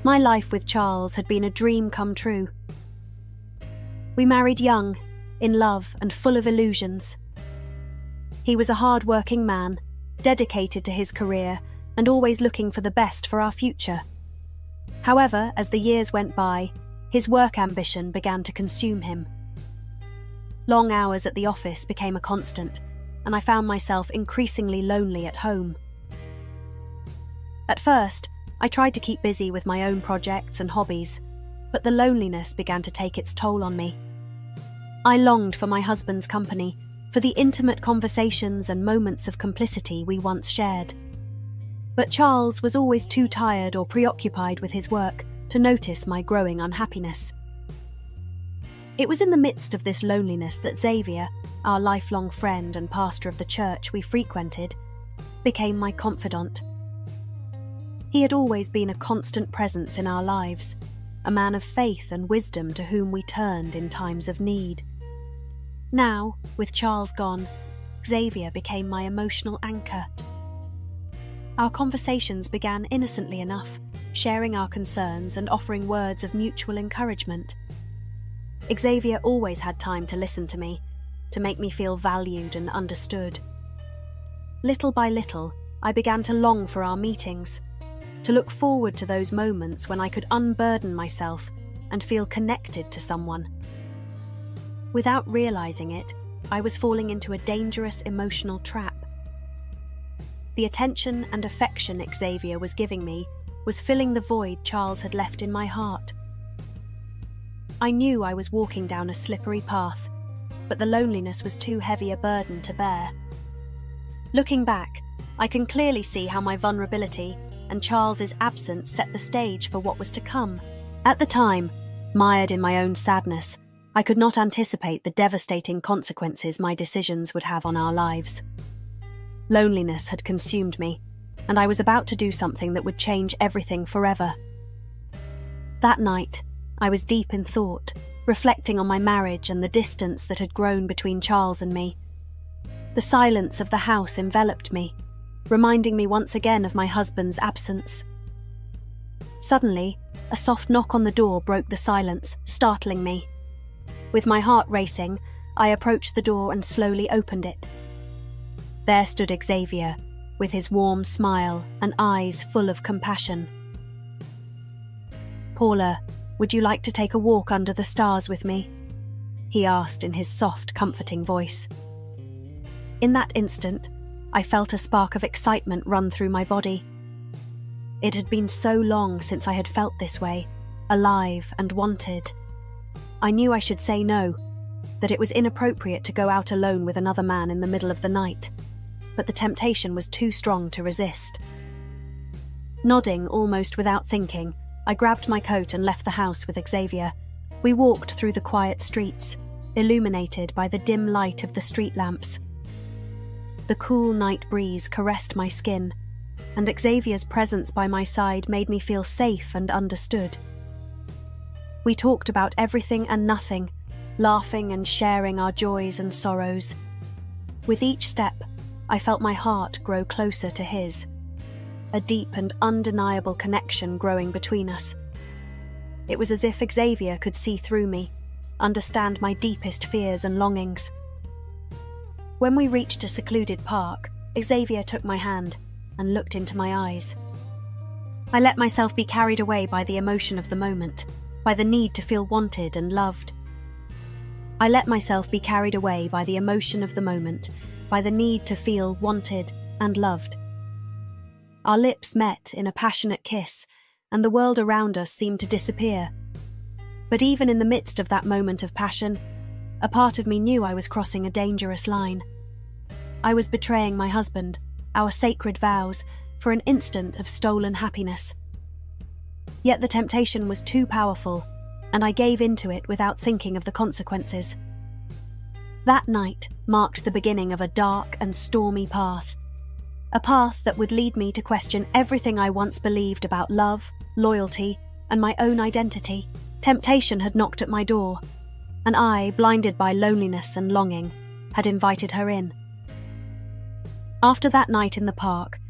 My life with Charles had been a dream come true. We married young, in love and full of illusions. He was a hard-working man, dedicated to his career and always looking for the best for our future. However, as the years went by, his work ambition began to consume him. Long hours at the office became a constant, and I found myself increasingly lonely at home. At first, I tried to keep busy with my own projects and hobbies, but the loneliness began to take its toll on me. I longed for my husband's company, for the intimate conversations and moments of complicity we once shared. But Charles was always too tired or preoccupied with his work to notice my growing unhappiness. It was in the midst of this loneliness that Xavier, our lifelong friend and pastor of the church we frequented, became my confidant. He had always been a constant presence in our lives, a man of faith and wisdom to whom we turned in times of need. Now, with Charles gone, Xavier became my emotional anchor. Our conversations began innocently enough, sharing our concerns and offering words of mutual encouragement. Xavier always had time to listen to me, to make me feel valued and understood. Little by little, I began to long for our meetings, to look forward to those moments when I could unburden myself and feel connected to someone. Without realizing it, I was falling into a dangerous emotional trap. The attention and affection Xavier was giving me was filling the void Charles had left in my heart. I knew I was walking down a slippery path, but the loneliness was too heavy a burden to bear. Looking back, I can clearly see how my vulnerability and Charles's absence set the stage for what was to come. At the time, mired in my own sadness, I could not anticipate the devastating consequences my decisions would have on our lives. Loneliness had consumed me, and I was about to do something that would change everything forever. That night, I was deep in thought, reflecting on my marriage and the distance that had grown between Charles and me. The silence of the house enveloped me, reminding me once again of my husband's absence. Suddenly, a soft knock on the door broke the silence, startling me. With my heart racing, I approached the door and slowly opened it. There stood Xavier, with his warm smile and eyes full of compassion. "Paula, would you like to take a walk under the stars with me?" he asked in his soft, comforting voice. In that instant, I felt a spark of excitement run through my body. It had been so long since I had felt this way, alive and wanted. I knew I should say no, that it was inappropriate to go out alone with another man in the middle of the night, but the temptation was too strong to resist. Nodding almost without thinking, I grabbed my coat and left the house with Xavier. We walked through the quiet streets, illuminated by the dim light of the street lamps. The cool night breeze caressed my skin, and Xavier's presence by my side made me feel safe and understood. We talked about everything and nothing, laughing and sharing our joys and sorrows. With each step, I felt my heart grow closer to his, a deep and undeniable connection growing between us. It was as if Xavier could see through me, understand my deepest fears and longings. When we reached a secluded park, Xavier took my hand and looked into my eyes. I let myself be carried away by the emotion of the moment, by the need to feel wanted and loved. I let myself be carried away by the emotion of the moment, by the need to feel wanted and loved. Our lips met in a passionate kiss, and the world around us seemed to disappear. But even in the midst of that moment of passion, a part of me knew I was crossing a dangerous line. I was betraying my husband, our sacred vows, for an instant of stolen happiness. Yet the temptation was too powerful, and I gave into it without thinking of the consequences. That night marked the beginning of a dark and stormy path. A path that would lead me to question everything I once believed about love, loyalty, and my own identity. Temptation had knocked at my door, and I, blinded by loneliness and longing, had invited her in. After that night in the park,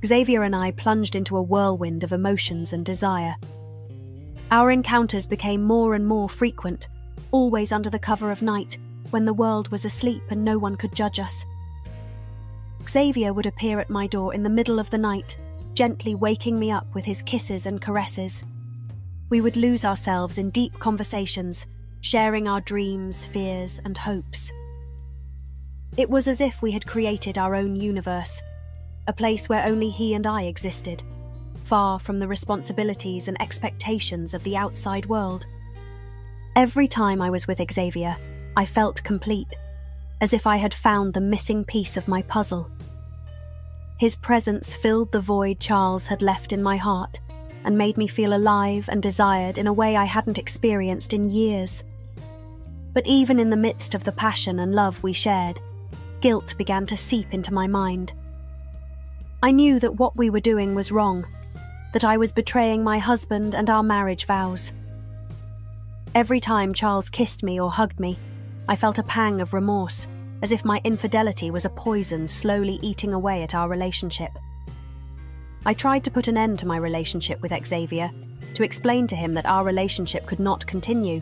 Xavier and I plunged into a whirlwind of emotions and desire. Our encounters became more and more frequent, always under the cover of night, when the world was asleep and no one could judge us. Xavier would appear at my door in the middle of the night, gently waking me up with his kisses and caresses. We would lose ourselves in deep conversations, sharing our dreams, fears, and hopes. It was as if we had created our own universe, a place where only he and I existed, far from the responsibilities and expectations of the outside world. Every time I was with Xavier, I felt complete, as if I had found the missing piece of my puzzle. His presence filled the void Charles had left in my heart and made me feel alive and desired in a way I hadn't experienced in years. But even in the midst of the passion and love we shared, guilt began to seep into my mind. I knew that what we were doing was wrong, that I was betraying my husband and our marriage vows. Every time Charles kissed me or hugged me, I felt a pang of remorse, as if my infidelity was a poison slowly eating away at our relationship. I tried to put an end to my relationship with Xavier, to explain to him that our relationship could not continue,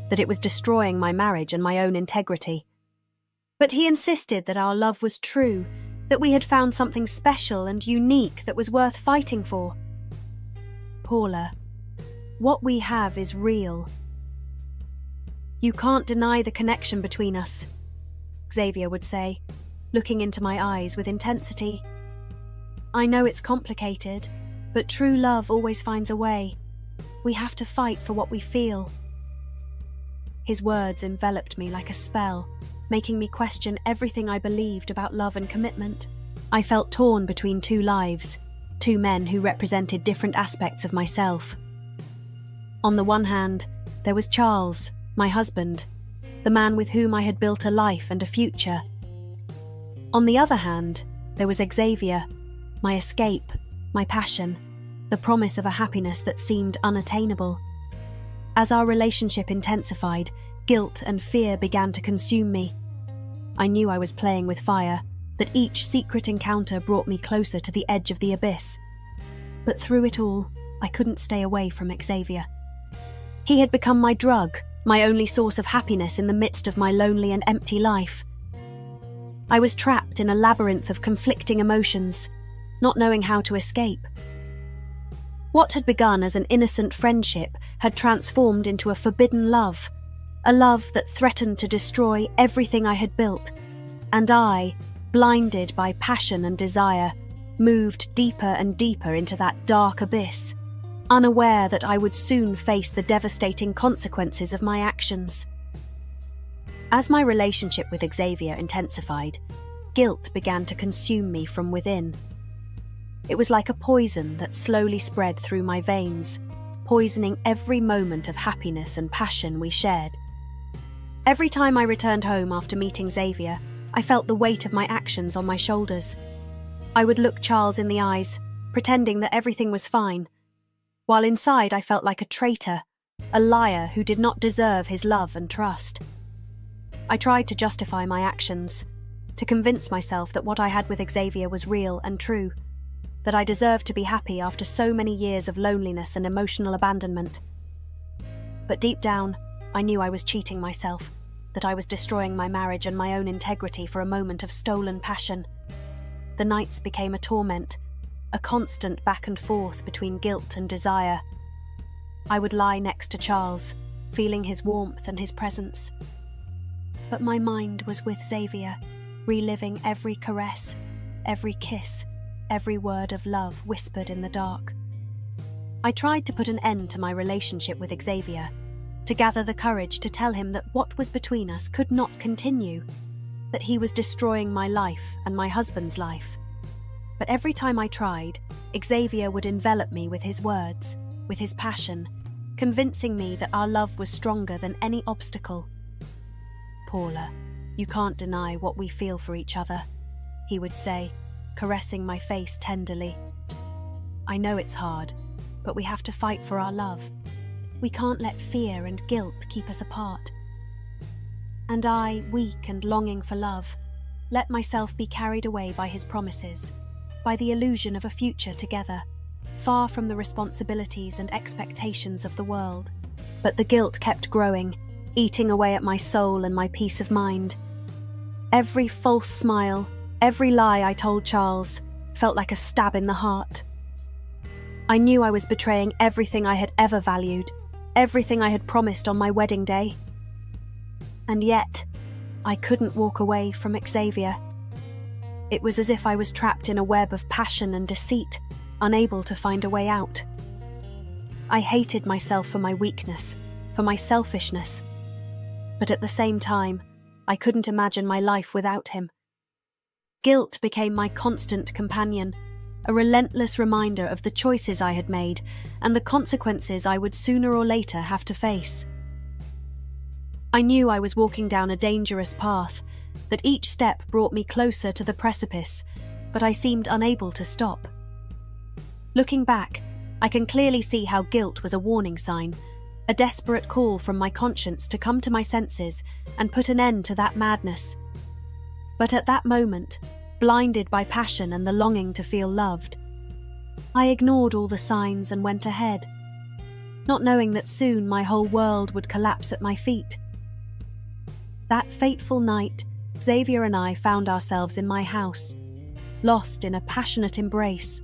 that it was destroying my marriage and my own integrity. But he insisted that our love was true, that we had found something special and unique that was worth fighting for. Paula, what we have is real. You can't deny the connection between us, Xavier would say, looking into my eyes with intensity. I know it's complicated, but true love always finds a way. We have to fight for what we feel. His words enveloped me like a spell, making me question everything I believed about love and commitment. I felt torn between two lives, two men who represented different aspects of myself. On the one hand, there was Charles, my husband, the man with whom I had built a life and a future. On the other hand, there was Xavier, my escape, my passion, the promise of a happiness that seemed unattainable. As our relationship intensified, guilt and fear began to consume me. I knew I was playing with fire, that each secret encounter brought me closer to the edge of the abyss. But through it all, I couldn't stay away from Xavier. He had become my drug, my only source of happiness in the midst of my lonely and empty life. I was trapped in a labyrinth of conflicting emotions, not knowing how to escape. What had begun as an innocent friendship had transformed into a forbidden love, a love that threatened to destroy everything I had built, and I, blinded by passion and desire, moved deeper and deeper into that dark abyss, unaware that I would soon face the devastating consequences of my actions. As my relationship with Xavier intensified, guilt began to consume me from within. It was like a poison that slowly spread through my veins, poisoning every moment of happiness and passion we shared. Every time I returned home after meeting Xavier, I felt the weight of my actions on my shoulders. I would look Charles in the eyes, pretending that everything was fine, while inside I felt like a traitor, a liar who did not deserve his love and trust. I tried to justify my actions, to convince myself that what I had with Xavier was real and true, that I deserved to be happy after so many years of loneliness and emotional abandonment. But deep down, I knew I was cheating myself, that I was destroying my marriage and my own integrity for a moment of stolen passion. The nights became a torment, a constant back and forth between guilt and desire. I would lie next to Charles, feeling his warmth and his presence. But my mind was with Xavier, reliving every caress, every kiss, every word of love whispered in the dark. I tried to put an end to my relationship with Xavier, to gather the courage to tell him that what was between us could not continue, that he was destroying my life and my husband's life. But every time I tried, Xavier would envelop me with his words, with his passion, convincing me that our love was stronger than any obstacle. Paula, you can't deny what we feel for each other, he would say, caressing my face tenderly. I know it's hard, but we have to fight for our love. We can't let fear and guilt keep us apart. And I, weak and longing for love, let myself be carried away by his promises, by the illusion of a future together. far from the responsibilities and expectations of the world. But the guilt kept growing, eating away at my soul and my peace of mind. Every false smile, every lie I told Charles felt like a stab in the heart. I knew I was betraying everything I had ever valued, everything I had promised on my wedding day. And yet, I couldn't walk away from Xavier. It was as if I was trapped in a web of passion and deceit, unable to find a way out. I hated myself for my weakness, for my selfishness. But at the same time, I couldn't imagine my life without him. Guilt became my constant companion, a relentless reminder of the choices I had made and the consequences I would sooner or later have to face. I knew I was walking down a dangerous path, that each step brought me closer to the precipice, but I seemed unable to stop. Looking back, I can clearly see how guilt was a warning sign, a desperate call from my conscience to come to my senses and put an end to that madness. But at that moment, blinded by passion and the longing to feel loved, I ignored all the signs and went ahead, not knowing that soon my whole world would collapse at my feet. That fateful night, Xavier and I found ourselves in my house, lost in a passionate embrace,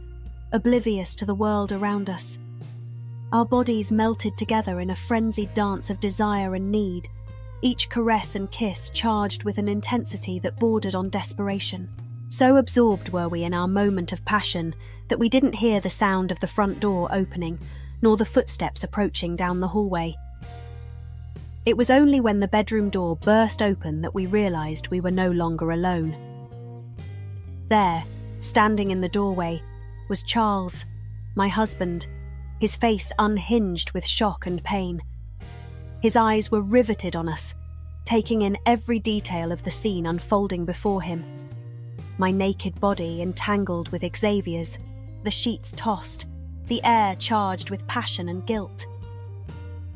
oblivious to the world around us. Our bodies melted together in a frenzied dance of desire and need, each caress and kiss charged with an intensity that bordered on desperation. So absorbed were we in our moment of passion that we didn't hear the sound of the front door opening, nor the footsteps approaching down the hallway. It was only when the bedroom door burst open that we realized we were no longer alone. There, standing in the doorway, was Charles, my husband, his face unhinged with shock and pain. His eyes were riveted on us, taking in every detail of the scene unfolding before him. My naked body entangled with Xavier's, the sheets tossed, the air charged with passion and guilt.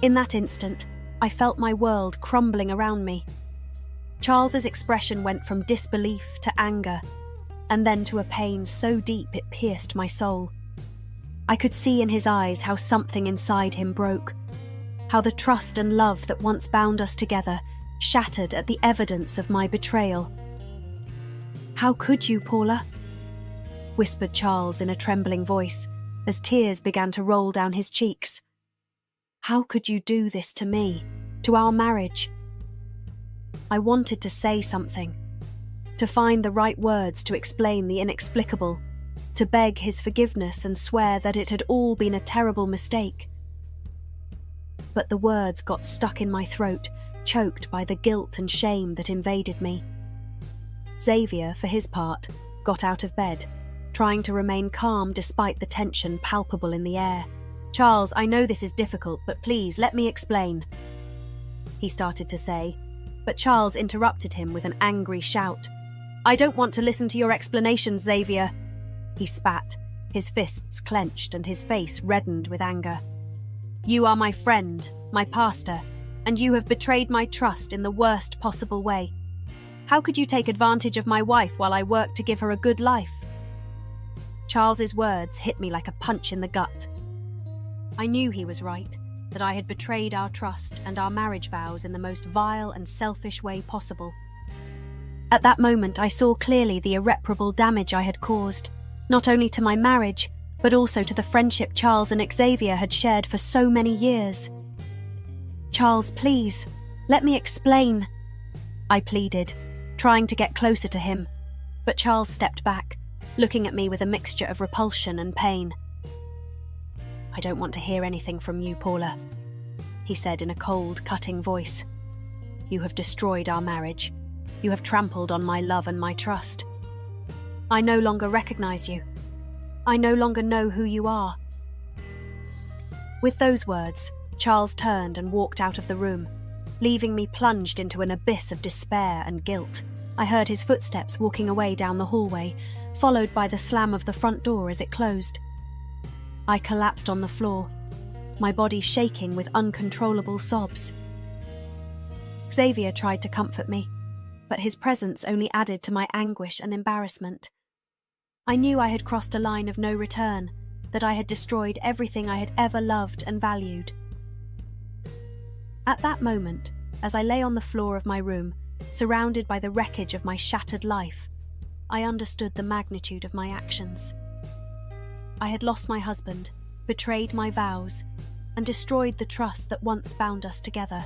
In that instant, I felt my world crumbling around me. Charles's expression went from disbelief to anger, and then to a pain so deep it pierced my soul. I could see in his eyes how something inside him broke, how the trust and love that once bound us together shattered at the evidence of my betrayal. "How could you, Paula?" whispered Charles in a trembling voice, as tears began to roll down his cheeks. "How could you do this to me, to our marriage?" I wanted to say something, to find the right words to explain the inexplicable, to beg his forgiveness and swear that it had all been a terrible mistake. But the words got stuck in my throat, choked by the guilt and shame that invaded me. Xavier, for his part, got out of bed, trying to remain calm despite the tension palpable in the air. "Charles, I know this is difficult, but please let me explain," he started to say, but Charles interrupted him with an angry shout. "I don't want to listen to your explanations, Xavier," he spat, his fists clenched and his face reddened with anger. "You are my friend, my pastor, and you have betrayed my trust in the worst possible way. How could you take advantage of my wife while I work to give her a good life?" Charles's words hit me like a punch in the gut. I knew he was right, that I had betrayed our trust and our marriage vows in the most vile and selfish way possible. At that moment, I saw clearly the irreparable damage I had caused, not only to my marriage, but also to the friendship Charles and Xavier had shared for so many years. "Charles, please, let me explain," I pleaded, trying to get closer to him, but Charles stepped back, looking at me with a mixture of repulsion and pain. "I don't want to hear anything from you, Paula," he said in a cold, cutting voice. "You have destroyed our marriage. You have trampled on my love and my trust. I no longer recognize you. I no longer know who you are." With those words, Charles turned and walked out of the room, leaving me plunged into an abyss of despair and guilt. I heard his footsteps walking away down the hallway, followed by the slam of the front door as it closed. I collapsed on the floor, my body shaking with uncontrollable sobs. Xavier tried to comfort me, but his presence only added to my anguish and embarrassment. I knew I had crossed a line of no return, that I had destroyed everything I had ever loved and valued. At that moment, as I lay on the floor of my room, surrounded by the wreckage of my shattered life, I understood the magnitude of my actions. I had lost my husband, betrayed my vows, and destroyed the trust that once bound us together.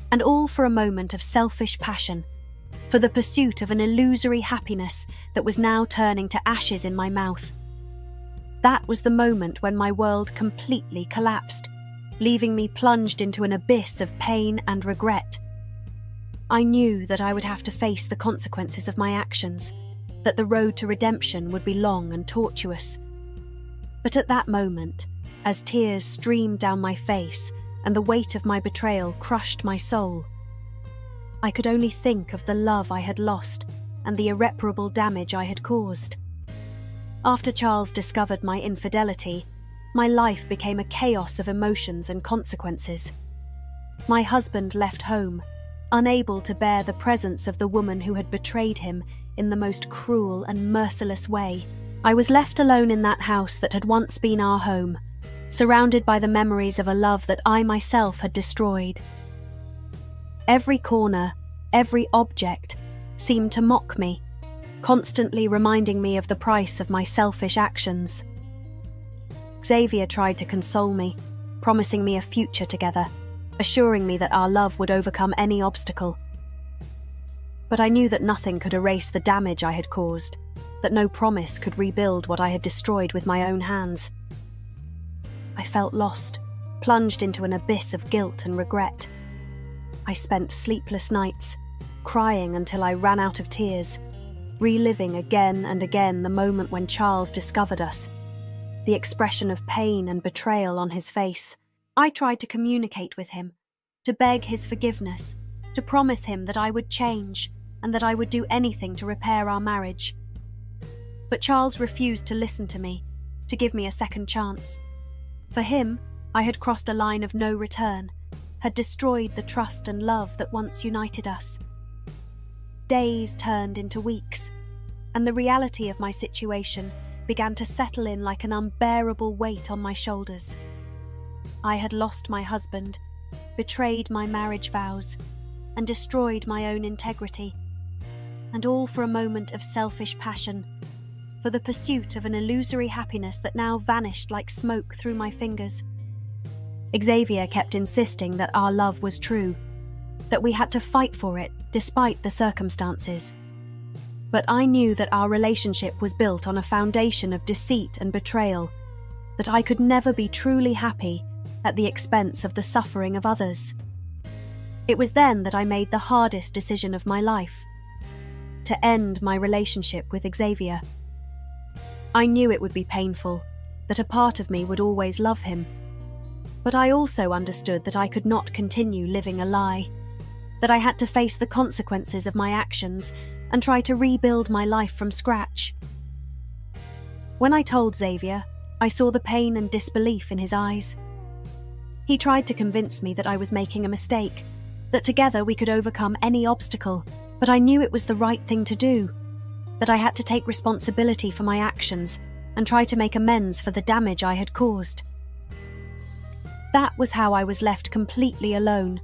And all for a moment of selfish passion, for the pursuit of an illusory happiness that was now turning to ashes in my mouth. That was the moment when my world completely collapsed, leaving me plunged into an abyss of pain and regret. I knew that I would have to face the consequences of my actions, that the road to redemption would be long and tortuous. But at that moment, as tears streamed down my face and the weight of my betrayal crushed my soul, I could only think of the love I had lost and the irreparable damage I had caused. After Charles discovered my infidelity, my life became a chaos of emotions and consequences. My husband left home, unable to bear the presence of the woman who had betrayed him in the most cruel and merciless way. I was left alone in that house that had once been our home, surrounded by the memories of a love that I myself had destroyed. Every corner, every object, seemed to mock me, constantly reminding me of the price of my selfish actions. Xavier tried to console me, promising me a future together, assuring me that our love would overcome any obstacle. But I knew that nothing could erase the damage I had caused, that no promise could rebuild what I had destroyed with my own hands. I felt lost, plunged into an abyss of guilt and regret. I spent sleepless nights, crying until I ran out of tears, reliving again and again the moment when Charles discovered us, the expression of pain and betrayal on his face. I tried to communicate with him, to beg his forgiveness, to promise him that I would change and that I would do anything to repair our marriage. But Charles refused to listen to me, to give me a second chance. For him, I had crossed a line of no return, had destroyed the trust and love that once united us. Days turned into weeks, and the reality of my situation began to settle in like an unbearable weight on my shoulders. I had lost my husband, betrayed my marriage vows, and destroyed my own integrity, and all for a moment of selfish passion, for the pursuit of an illusory happiness that now vanished like smoke through my fingers. Xavier kept insisting that our love was true, that we had to fight for it despite the circumstances. But I knew that our relationship was built on a foundation of deceit and betrayal, that I could never be truly happy at the expense of the suffering of others. It was then that I made the hardest decision of my life: to end my relationship with Xavier. I knew it would be painful, that a part of me would always love him. But I also understood that I could not continue living a lie, that I had to face the consequences of my actions and try to rebuild my life from scratch. When I told Xavier, I saw the pain and disbelief in his eyes. He tried to convince me that I was making a mistake, that together we could overcome any obstacle, but I knew it was the right thing to do, that I had to take responsibility for my actions and try to make amends for the damage I had caused. That was how I was left completely alone,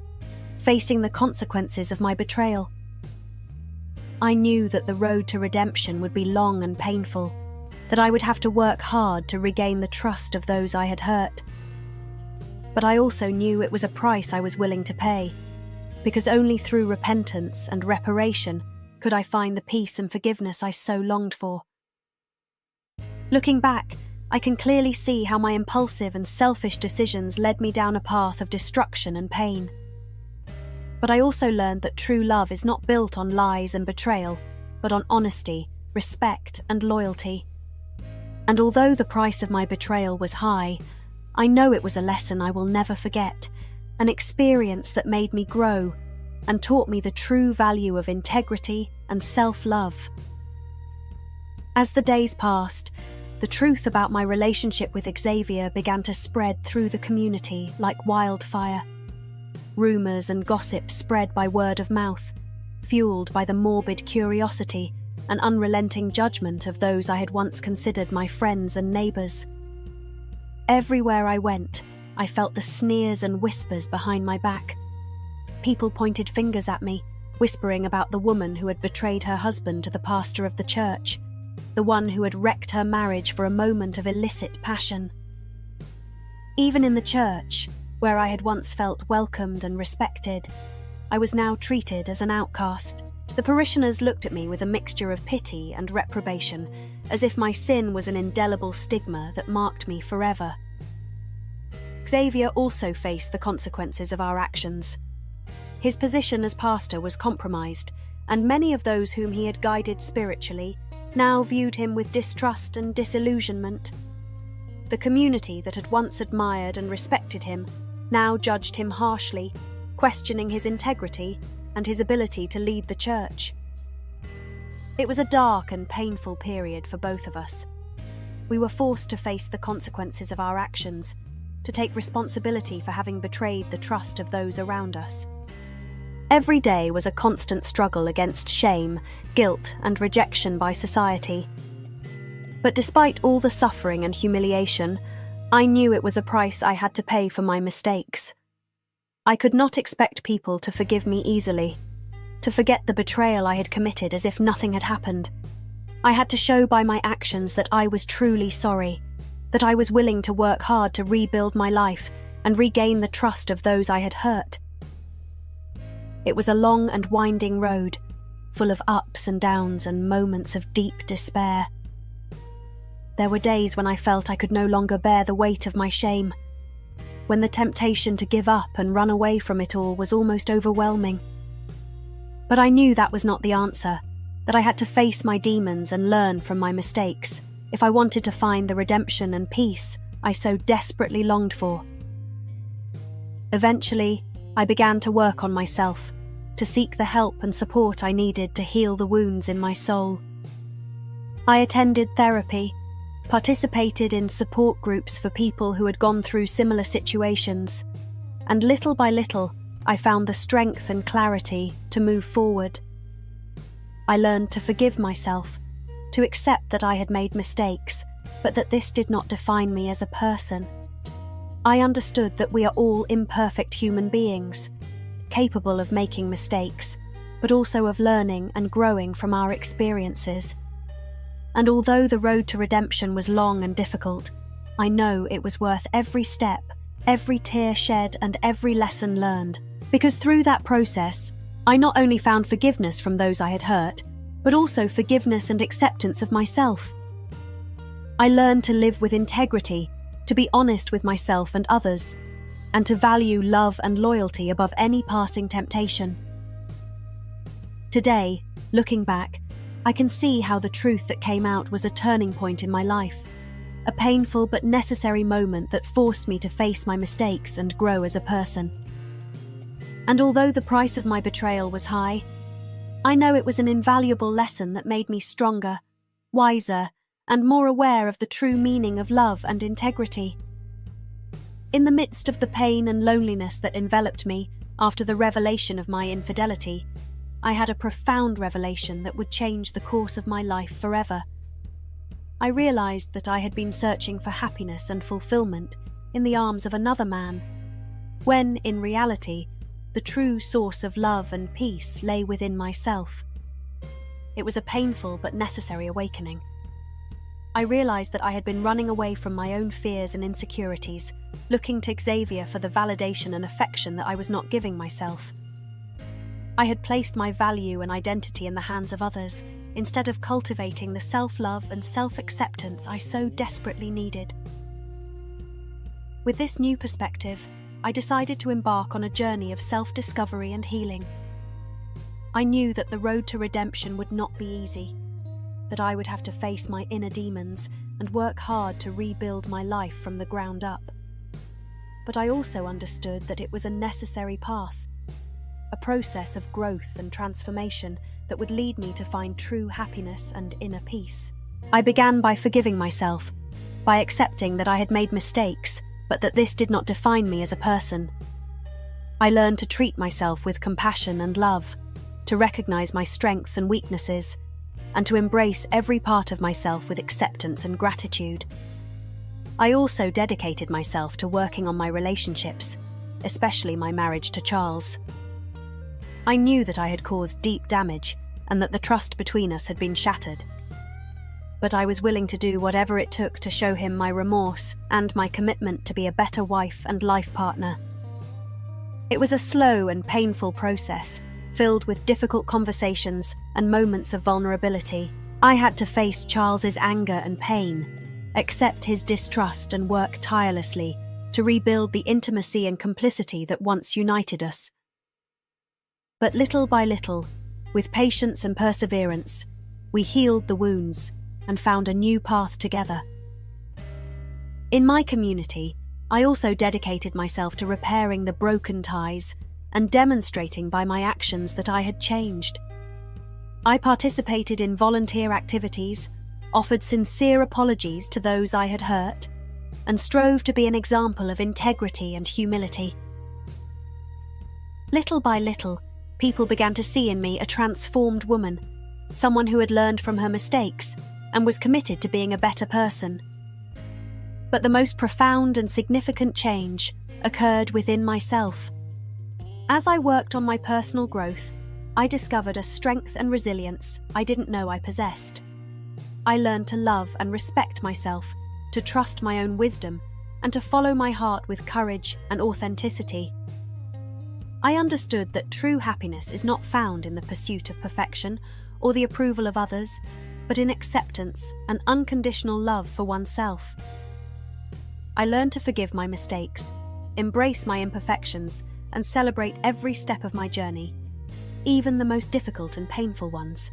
facing the consequences of my betrayal. I knew that the road to redemption would be long and painful, that I would have to work hard to regain the trust of those I had hurt. But I also knew it was a price I was willing to pay, because only through repentance and reparation could I find the peace and forgiveness I so longed for. Looking back, I can clearly see how my impulsive and selfish decisions led me down a path of destruction and pain. But I also learned that true love is not built on lies and betrayal, but on honesty, respect, and loyalty. And although the price of my betrayal was high, I know it was a lesson I will never forget, an experience that made me grow and taught me the true value of integrity and self-love. As the days passed, the truth about my relationship with Xavier began to spread through the community like wildfire. Rumours and gossip spread by word of mouth, fueled by the morbid curiosity and unrelenting judgment of those I had once considered my friends and neighbours. Everywhere I went, I felt the sneers and whispers behind my back. People pointed fingers at me, whispering about the woman who had betrayed her husband to the pastor of the church, the one who had wrecked her marriage for a moment of illicit passion. Even in the church, where I had once felt welcomed and respected, I was now treated as an outcast. The parishioners looked at me with a mixture of pity and reprobation, as if my sin was an indelible stigma that marked me forever. Xavier also faced the consequences of our actions. His position as pastor was compromised, and many of those whom he had guided spiritually now viewed him with distrust and disillusionment. The community that had once admired and respected him now judged him harshly, questioning his integrity and his ability to lead the church. It was a dark and painful period for both of us. We were forced to face the consequences of our actions, to take responsibility for having betrayed the trust of those around us. Every day was a constant struggle against shame, guilt, and rejection by society. But despite all the suffering and humiliation, I knew it was a price I had to pay for my mistakes. I could not expect people to forgive me easily, to forget the betrayal I had committed as if nothing had happened. I had to show by my actions that I was truly sorry, that I was willing to work hard to rebuild my life and regain the trust of those I had hurt. It was a long and winding road, full of ups and downs and moments of deep despair. There were days when I felt I could no longer bear the weight of my shame, when the temptation to give up and run away from it all was almost overwhelming. But I knew that was not the answer, that I had to face my demons and learn from my mistakes if I wanted to find the redemption and peace I so desperately longed for. Eventually, I began to work on myself, to seek the help and support I needed to heal the wounds in my soul. I attended therapy, participated in support groups for people who had gone through similar situations, and little by little, I found the strength and clarity to move forward. I learned to forgive myself, to accept that I had made mistakes, but that this did not define me as a person. I understood that we are all imperfect human beings, capable of making mistakes, but also of learning and growing from our experiences. And although the road to redemption was long and difficult, I know it was worth every step, every tear shed, and every lesson learned. Because through that process, I not only found forgiveness from those I had hurt, but also forgiveness and acceptance of myself. I learned to live with integrity, to be honest with myself and others, and to value love and loyalty above any passing temptation. Today, looking back, I can see how the truth that came out was a turning point in my life, a painful but necessary moment that forced me to face my mistakes and grow as a person. And although the price of my betrayal was high, I know it was an invaluable lesson that made me stronger, wiser, and more aware of the true meaning of love and integrity. In the midst of the pain and loneliness that enveloped me after the revelation of my infidelity, I had a profound revelation that would change the course of my life forever. I realized that I had been searching for happiness and fulfillment in the arms of another man, when, in reality, the true source of love and peace lay within myself. It was a painful but necessary awakening. I realized that I had been running away from my own fears and insecurities, looking to Xavier for the validation and affection that I was not giving myself. I had placed my value and identity in the hands of others, instead of cultivating the self-love and self-acceptance I so desperately needed. With this new perspective, I decided to embark on a journey of self-discovery and healing. I knew that the road to redemption would not be easy, that I would have to face my inner demons and work hard to rebuild my life from the ground up. But I also understood that it was a necessary path, a process of growth and transformation that would lead me to find true happiness and inner peace. I began by forgiving myself, by accepting that I had made mistakes, but that this did not define me as a person. I learned to treat myself with compassion and love, to recognize my strengths and weaknesses, and to embrace every part of myself with acceptance and gratitude. I also dedicated myself to working on my relationships, especially my marriage to Charles. I knew that I had caused deep damage and that the trust between us had been shattered. But I was willing to do whatever it took to show him my remorse and my commitment to be a better wife and life partner. It was a slow and painful process, filled with difficult conversations and moments of vulnerability. I had to face Charles's anger and pain, accept his distrust and work tirelessly to rebuild the intimacy and complicity that once united us. But little by little, with patience and perseverance, we healed the wounds and found a new path together. In my community, I also dedicated myself to repairing the broken ties and demonstrating by my actions that I had changed. I participated in volunteer activities, offered sincere apologies to those I had hurt, and strove to be an example of integrity and humility. Little by little, people began to see in me a transformed woman, someone who had learned from her mistakes and was committed to being a better person. But the most profound and significant change occurred within myself. As I worked on my personal growth, I discovered a strength and resilience I didn't know I possessed. I learned to love and respect myself, to trust my own wisdom, and to follow my heart with courage and authenticity. I understood that true happiness is not found in the pursuit of perfection or the approval of others, but in acceptance and unconditional love for oneself. I learned to forgive my mistakes, embrace my imperfections, and celebrate every step of my journey, even the most difficult and painful ones.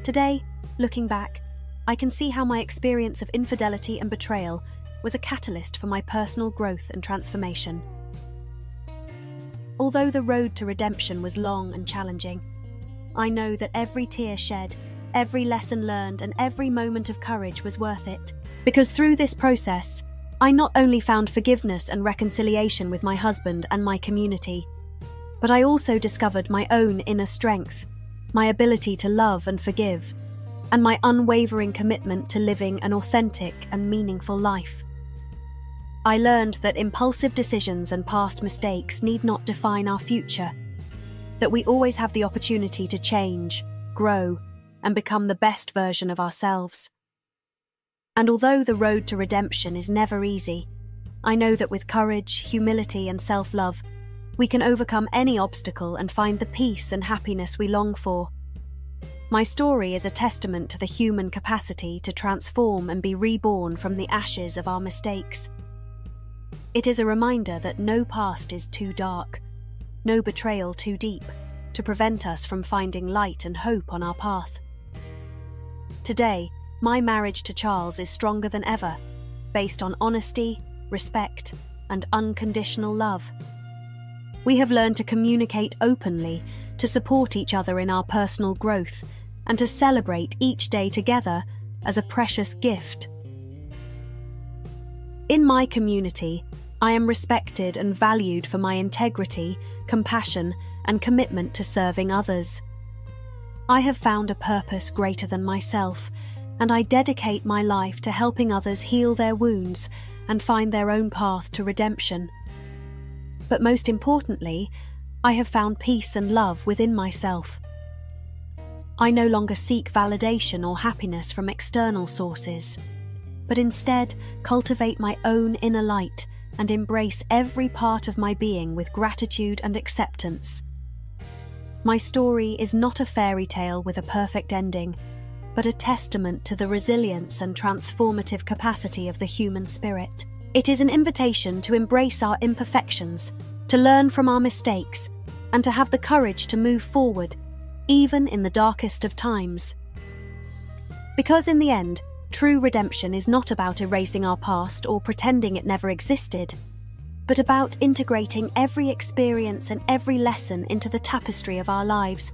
Today, looking back, I can see how my experience of infidelity and betrayal was a catalyst for my personal growth and transformation. Although the road to redemption was long and challenging, I know that every tear shed, every lesson learned, and every moment of courage was worth it. Because through this process, I not only found forgiveness and reconciliation with my husband and my community, but I also discovered my own inner strength, my ability to love and forgive, and my unwavering commitment to living an authentic and meaningful life. I learned that impulsive decisions and past mistakes need not define our future, that we always have the opportunity to change, grow, and become the best version of ourselves. And although the road to redemption is never easy, I know that with courage, humility, and self-love, we can overcome any obstacle and find the peace and happiness we long for. My story is a testament to the human capacity to transform and be reborn from the ashes of our mistakes. It is a reminder that no past is too dark, no betrayal too deep, to prevent us from finding light and hope on our path. Today, my marriage to Charles is stronger than ever, based on honesty, respect, and unconditional love. We have learned to communicate openly, to support each other in our personal growth, and to celebrate each day together as a precious gift. In my community, I am respected and valued for my integrity, compassion, and commitment to serving others. I have found a purpose greater than myself, and I dedicate my life to helping others heal their wounds and find their own path to redemption. But most importantly, I have found peace and love within myself. I no longer seek validation or happiness from external sources, but instead cultivate my own inner light and embrace every part of my being with gratitude and acceptance. My story is not a fairy tale with a perfect ending, but a testament to the resilience and transformative capacity of the human spirit. It is an invitation to embrace our imperfections, to learn from our mistakes, and to have the courage to move forward, even in the darkest of times. Because in the end, true redemption is not about erasing our past or pretending it never existed, but about integrating every experience and every lesson into the tapestry of our lives,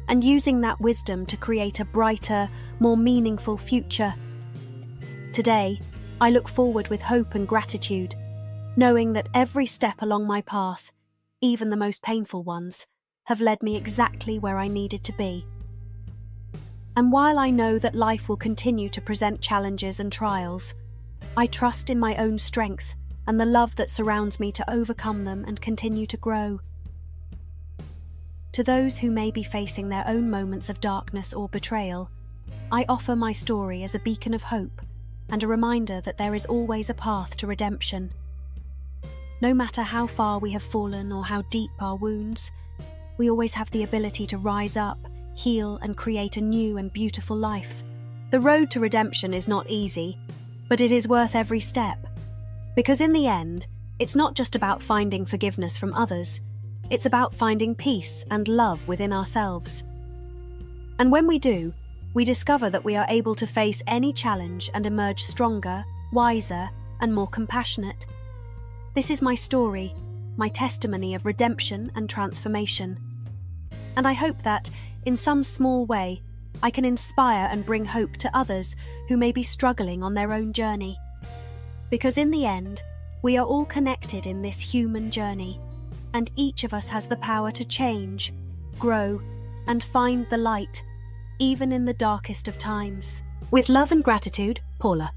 and using that wisdom to create a brighter, more meaningful future. Today, I look forward with hope and gratitude, knowing that every step along my path, even the most painful ones, have led me exactly where I needed to be. And while I know that life will continue to present challenges and trials, I trust in my own strength and the love that surrounds me to overcome them and continue to grow. To those who may be facing their own moments of darkness or betrayal, I offer my story as a beacon of hope and a reminder that there is always a path to redemption. No matter how far we have fallen or how deep our wounds, we always have the ability to rise up, heal, and create a new and beautiful life. The road to redemption is not easy, but it is worth every step. Because in the end, it's not just about finding forgiveness from others, it's about finding peace and love within ourselves. And when we do, we discover that we are able to face any challenge and emerge stronger, wiser, and more compassionate. This is my story, my testimony of redemption and transformation. And I hope that, in some small way, I can inspire and bring hope to others who may be struggling on their own journey. Because in the end, we are all connected in this human journey, and each of us has the power to change, grow, and find the light, even in the darkest of times. With love and gratitude, Paula.